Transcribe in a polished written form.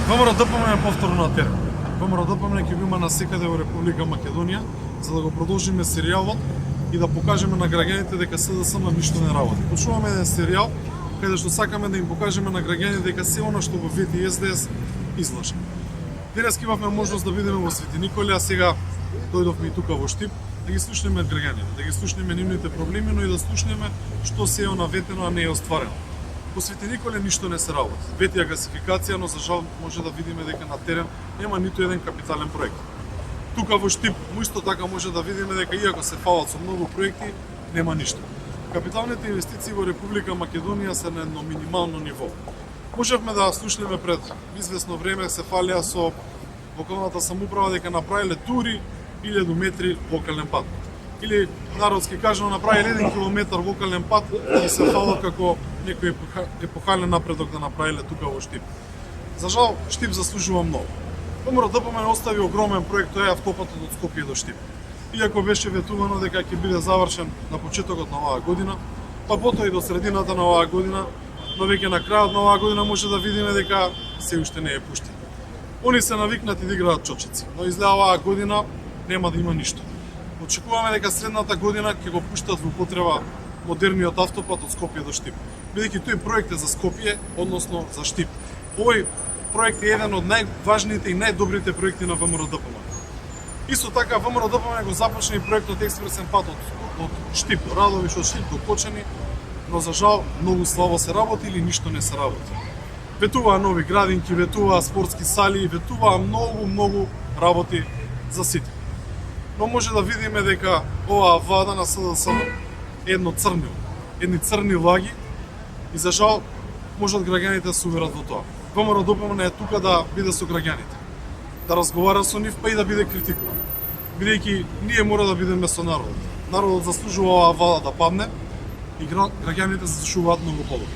ВМРО-ДПМН е повторно на терен. ВМРО-ДПМН ќе го има насекаде во Република Македонија, за да го продолжиме серијалот и да покажеме на граѓаните дека СДСМ ништо не работи. Почнуваме еден серијал каде што сакаме да им покажеме на граѓаните дека се она што го вети СДС излажа. Денес имавме можност да бидеме во Свети Николе, а сега дојдовме и тука во Штип да ги слушнеме граѓаните, да ги слушнеме нивните проблеми, но и да слушнеме што се е онаветено, а не е остварено. По Свети Николе ништо не се работи. Ветија гасификација, но за жал може да видиме дека на терен нема ниту еден капитален проект. Тука во Штип исто така може да видиме дека иако се фалат со многу проекти, нема ништо. Капиталните инвестиции во Република Македонија се на едно минимално ниво. Можевме да слушнеме пред известно време се фалија со локалната самоуправа дека направиле дури 1000 метри локален пат. Или народски кажано направиле 1 километар локален пат и се фала како некој епохален напредок да направиле тука во Штип. За жал, Штип заслужува многу. ВМРО-ДПМН остави огромен проект, тоа е автопатот од Скопје до Штип. Иако беше ветувано дека ќе биде завршен на почетокот на оваа година, па потоа и до средината на оваа година, но веќе на крајот на оваа година може да видиме дека се уште не е пуштен. Они се навикнати да играат чочици, но изгледа оваа година нема да има ништо. Очекуваме дека следната година ќе го пуштат во употреба модерниот автопат од Скопје до Штип. Бидејќи тој проект е за Скопје, односно за Штип. Овој проект е еден од најважните и најдобрите проекти на ВМРО-ДПМН. Исто така ВМРО-ДПМН го започна и проектот експресен пат од Штип до Радовиш, од Штип до Кочани, но за жал многу слабо се работи или ништо не се работи. Ветуваа нови градинки, ветуваа спортски сали, ветуваа многу работи за сите. Но може да видиме дека оваа влада на СДСМ е едно црнило, едни црни лаги и за жал можат граѓаните да се уверат во тоа. ВМРО-ДПМН е тука да биде со граѓаните, да разговара со нив, па и да биде критикуван. Бидејќи ние мора да бидеме со народот. Народот заслужува оваа влада да падне и граѓаните заслужуваат многу подобро.